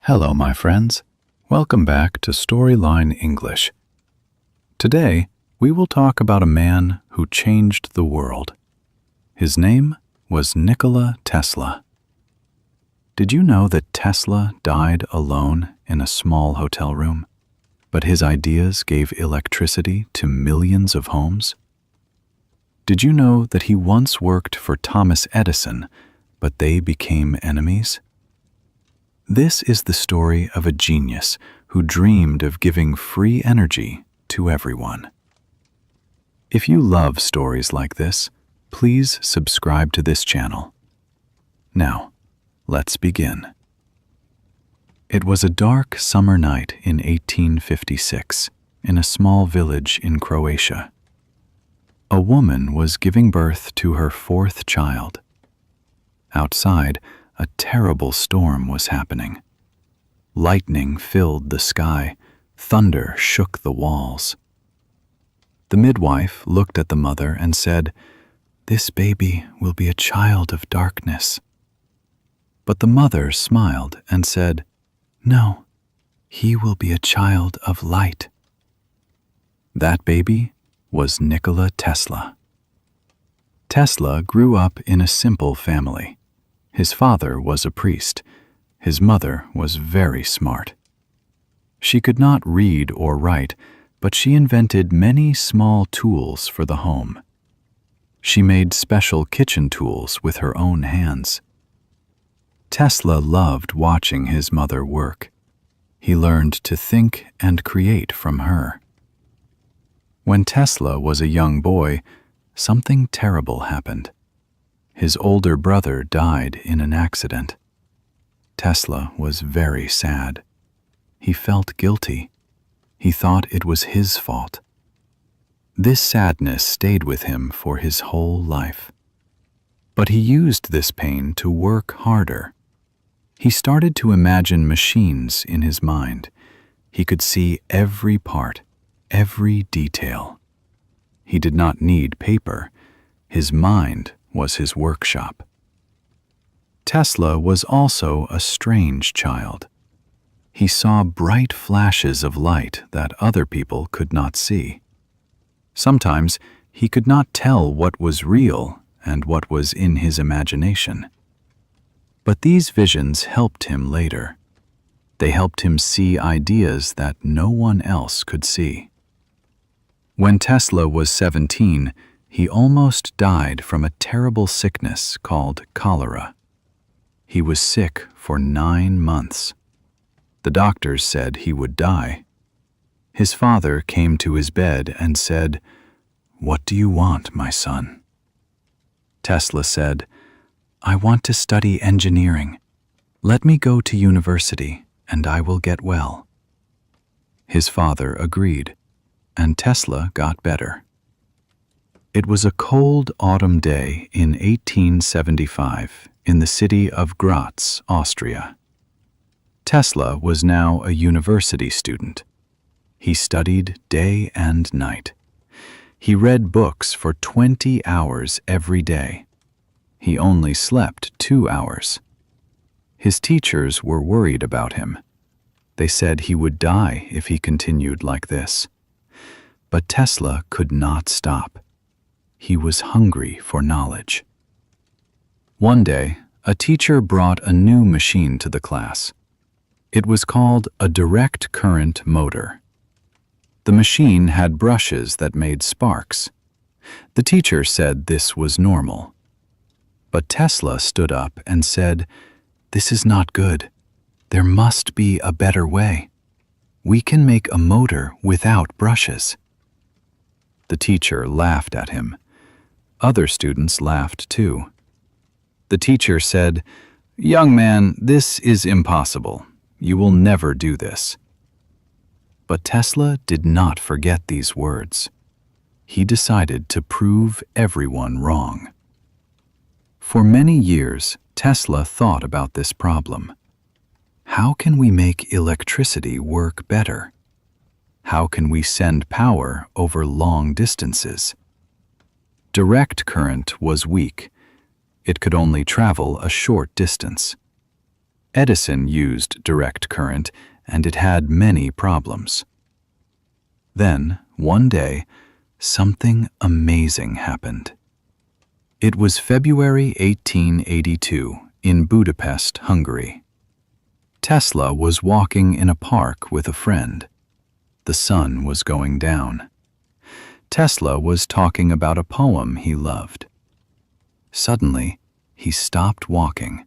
Hello, my friends. Welcome back to Storyline English. Today, we will talk about a man who changed the world. His name was Nikola Tesla. Did you know that Tesla died alone in a small hotel room, but his ideas gave electricity to millions of homes? Did you know that he once worked for Thomas Edison, but they became enemies? This is the story of a genius who dreamed of giving free energy to everyone. If you love stories like this, please subscribe to this channel. Now, let's begin. It was a dark summer night in 1856 in a small village in Croatia. A woman was giving birth to her fourth child. Outside, a terrible storm was happening. Lightning filled the sky, thunder shook the walls. The midwife looked at the mother and said, "This baby will be a child of darkness." But the mother smiled and said, "No, he will be a child of light." That baby was Nikola Tesla. Tesla grew up in a simple family. His father was a priest. His mother was very smart. She could not read or write, but she invented many small tools for the home. She made special kitchen tools with her own hands. Tesla loved watching his mother work. He learned to think and create from her. When Tesla was a young boy, something terrible happened. His older brother died in an accident. Tesla was very sad. He felt guilty. He thought it was his fault. This sadness stayed with him for his whole life. But he used this pain to work harder. He started to imagine machines in his mind. He could see every part, every detail. He did not need paper. His mind was his workshop. Tesla was also a strange child. He saw bright flashes of light that other people could not see. Sometimes he could not tell what was real and what was in his imagination. But these visions helped him later. They helped him see ideas that no one else could see. When Tesla was 17, he almost died from a terrible sickness called cholera. He was sick for 9 months. The doctors said he would die. His father came to his bed and said, "What do you want, my son?" Tesla said, "I want to study engineering. Let me go to university, and I will get well." His father agreed, and Tesla got better. It was a cold autumn day in 1875 in the city of Graz, Austria. Tesla was now a university student. He studied day and night. He read books for 20 hours every day. He only slept 2 hours. His teachers were worried about him. They said he would die if he continued like this. But Tesla could not stop. He was hungry for knowledge. One day, a teacher brought a new machine to the class. It was called a direct current motor. The machine had brushes that made sparks. The teacher said this was normal. But Tesla stood up and said, "This is not good. There must be a better way. We can make a motor without brushes." The teacher laughed at him. Other students laughed too. The teacher said, "Young man, this is impossible. You will never do this." But Tesla did not forget these words. He decided to prove everyone wrong. For many years, Tesla thought about this problem. How can we make electricity work better? How can we send power over long distances? Direct current was weak. It could only travel a short distance. Edison used direct current, and it had many problems. Then, one day, something amazing happened. It was February 1882 in Budapest, Hungary. Tesla was walking in a park with a friend. The sun was going down. Tesla was talking about a poem he loved. Suddenly, he stopped walking.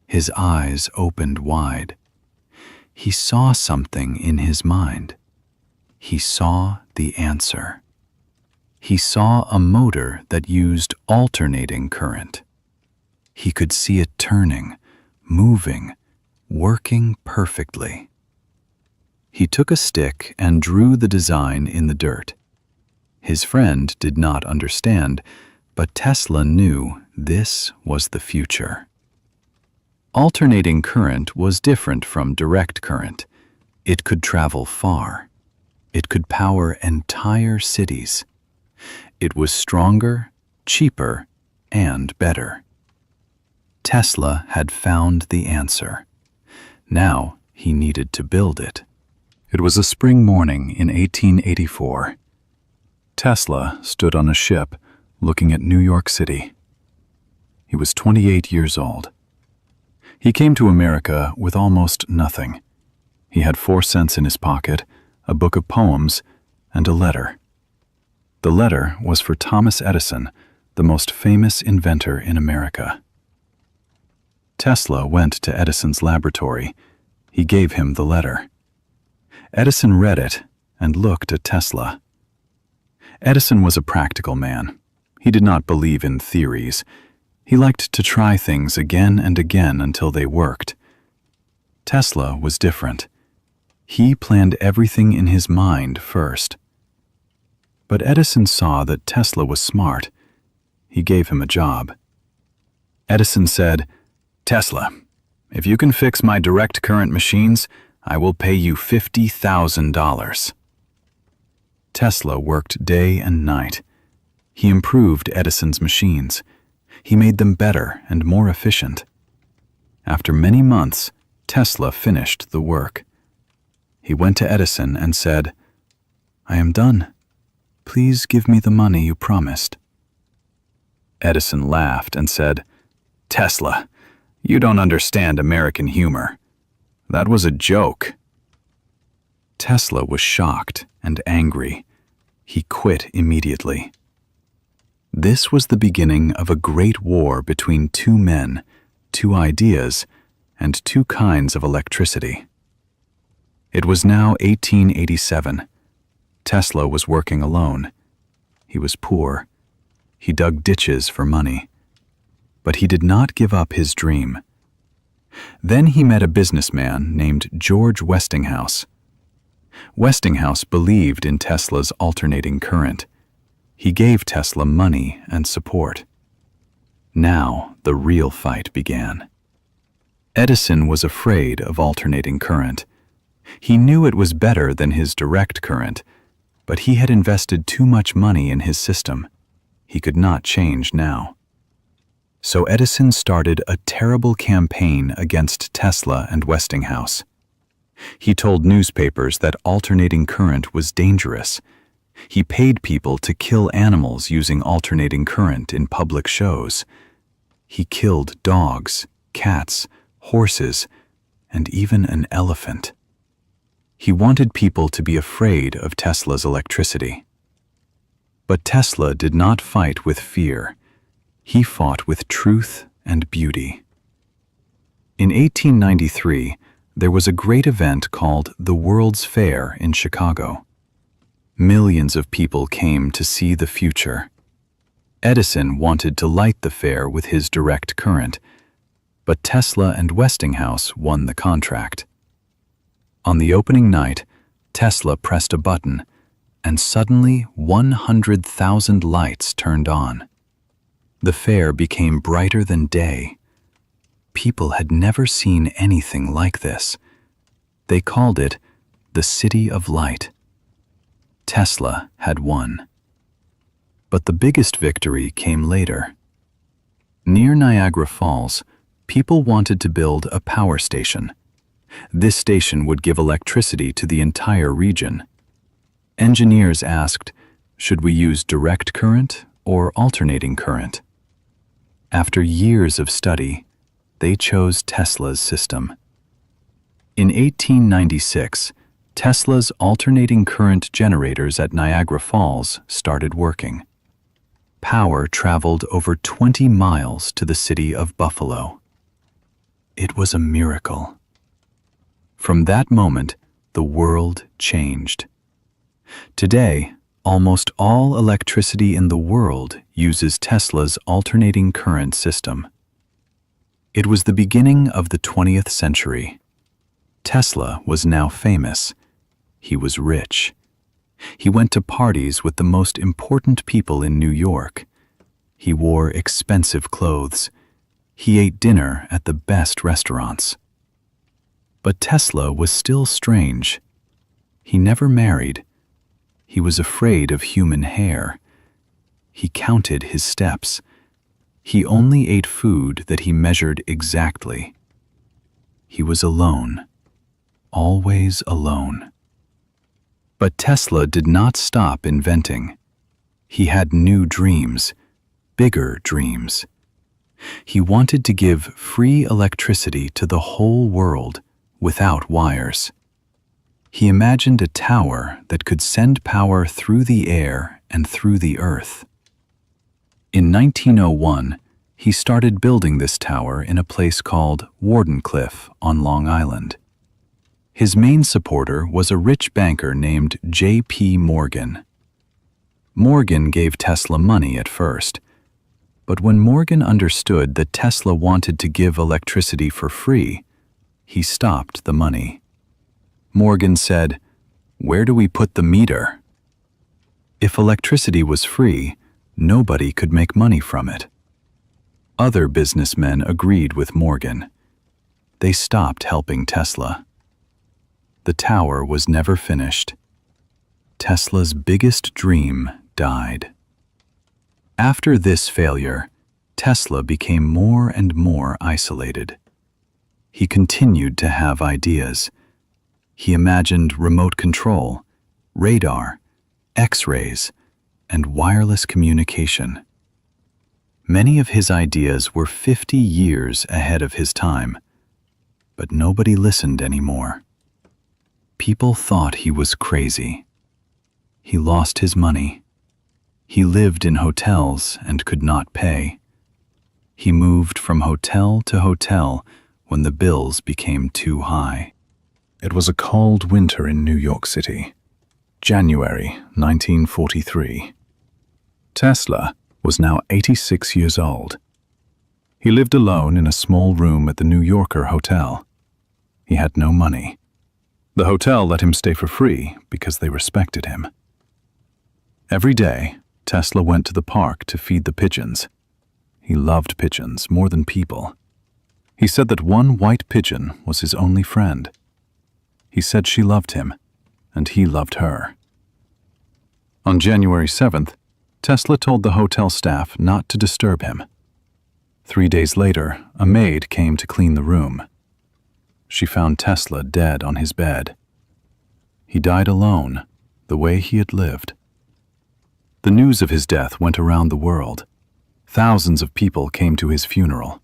His eyes opened wide. He saw something in his mind. He saw the answer. He saw a motor that used alternating current. He could see it turning, moving, working perfectly. He took a stick and drew the design in the dirt. His friend did not understand, but Tesla knew this was the future. Alternating current was different from direct current. It could travel far. It could power entire cities. It was stronger, cheaper, and better. Tesla had found the answer. Now he needed to build it. It was a spring morning in 1884. Tesla stood on a ship looking at New York City. He was 28 years old. He came to America with almost nothing. He had 4 cents in his pocket, a book of poems, and a letter. The letter was for Thomas Edison, the most famous inventor in America. Tesla went to Edison's laboratory. He gave him the letter. Edison read it and looked at Tesla. Edison was a practical man. He did not believe in theories. He liked to try things again and again until they worked. Tesla was different. He planned everything in his mind first. But Edison saw that Tesla was smart. He gave him a job. Edison said, "Tesla, if you can fix my direct current machines, I will pay you $50,000. Tesla worked day and night. He improved Edison's machines. He made them better and more efficient. After many months, Tesla finished the work. He went to Edison and said, "I am done. Please give me the money you promised." Edison laughed and said, "Tesla, you don't understand American humor. That was a joke." Tesla was shocked and angry. He quit immediately. This was the beginning of a great war between 2 men, 2 ideas, and 2 kinds of electricity. It was now 1887. Tesla was working alone. He was poor. He dug ditches for money. But he did not give up his dream. Then he met a businessman named George Westinghouse. Westinghouse believed in Tesla's alternating current. He gave Tesla money and support. Now the real fight began. Edison was afraid of alternating current. He knew it was better than his direct current, but he had invested too much money in his system. He could not change now. So Edison started a terrible campaign against Tesla and Westinghouse. He told newspapers that alternating current was dangerous. He paid people to kill animals using alternating current in public shows. He killed dogs, cats, horses, and even an elephant. He wanted people to be afraid of Tesla's electricity. But Tesla did not fight with fear. He fought with truth and beauty. In 1893, there was a great event called the World's Fair in Chicago. Millions of people came to see the future. Edison wanted to light the fair with his direct current, but Tesla and Westinghouse won the contract. On the opening night, Tesla pressed a button, and suddenly 100,000 lights turned on. The fair became brighter than day. People had never seen anything like this. They called it the City of Light. Tesla had won. But the biggest victory came later. Near Niagara Falls, people wanted to build a power station. This station would give electricity to the entire region. Engineers asked, should we use direct current or alternating current? After years of study, they chose Tesla's system. In 1896, Tesla's alternating current generators at Niagara Falls started working. Power traveled over 20 miles to the city of Buffalo. It was a miracle. From that moment, the world changed. Today, almost all electricity in the world uses Tesla's alternating current system. It was the beginning of the 20th century. Tesla was now famous. He was rich. He went to parties with the most important people in New York. He wore expensive clothes. He ate dinner at the best restaurants. But Tesla was still strange. He never married. He was afraid of human hair. He counted his steps. He only ate food that he measured exactly. He was alone, always alone. But Tesla did not stop inventing. He had new dreams, bigger dreams. He wanted to give free electricity to the whole world without wires. He imagined a tower that could send power through the air and through the earth. In 1901, he started building this tower in a place called Wardenclyffe on Long Island. His main supporter was a rich banker named J.P. Morgan. Morgan gave Tesla money at first, but when Morgan understood that Tesla wanted to give electricity for free, he stopped the money. Morgan said, "Where do we put the meter?" If electricity was free, nobody could make money from it. Other businessmen agreed with Morgan. They stopped helping Tesla. The tower was never finished. Tesla's biggest dream died. After this failure, Tesla became more and more isolated. He continued to have ideas. He imagined remote control, radar, X-rays, and wireless communication. Many of his ideas were 50 years ahead of his time, but nobody listened anymore. People thought he was crazy. He lost his money. He lived in hotels and could not pay. He moved from hotel to hotel when the bills became too high. It was a cold winter in New York City, January 1943. Tesla was now 86 years old. He lived alone in a small room at the New Yorker Hotel. He had no money. The hotel let him stay for free because they respected him. Every day, Tesla went to the park to feed the pigeons. He loved pigeons more than people. He said that one white pigeon was his only friend. He said she loved him, and he loved her. On January 7th, Tesla told the hotel staff not to disturb him. 3 days later, a maid came to clean the room. She found Tesla dead on his bed. He died alone, the way he had lived. The news of his death went around the world. Thousands of people came to his funeral.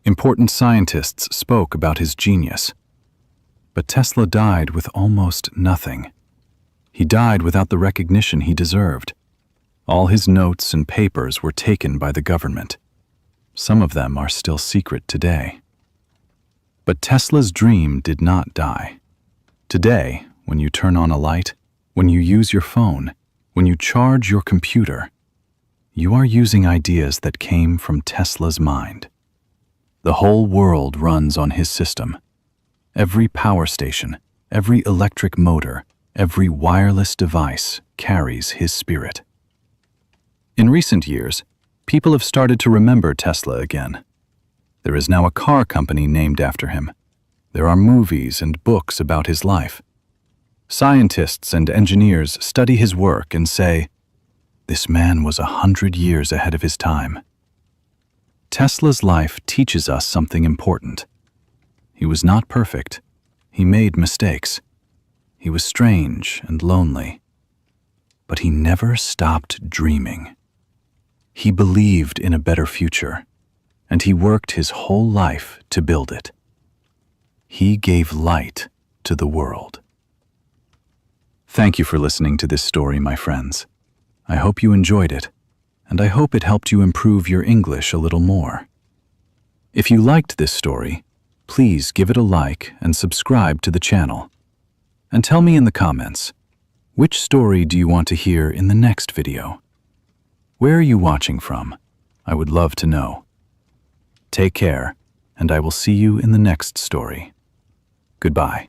Important scientists spoke about his genius. But Tesla died with almost nothing. He died without the recognition he deserved. All his notes and papers were taken by the government. Some of them are still secret today. But Tesla's dream did not die. Today, when you turn on a light, when you use your phone, when you charge your computer, you are using ideas that came from Tesla's mind. The whole world runs on his system. Every power station, every electric motor, every wireless device carries his spirit. In recent years, people have started to remember Tesla again. There is now a car company named after him. There are movies and books about his life. Scientists and engineers study his work and say, "This man was 100 years ahead of his time." Tesla's life teaches us something important. He was not perfect. He made mistakes. He was strange and lonely. But he never stopped dreaming. He believed in a better future, and he worked his whole life to build it. He gave light to the world. Thank you for listening to this story, my friends. I hope you enjoyed it, and I hope it helped you improve your English a little more. If you liked this story, please give it a like and subscribe to the channel. And tell me in the comments, which story do you want to hear in the next video? Where are you watching from? I would love to know. Take care, and I will see you in the next story. Goodbye.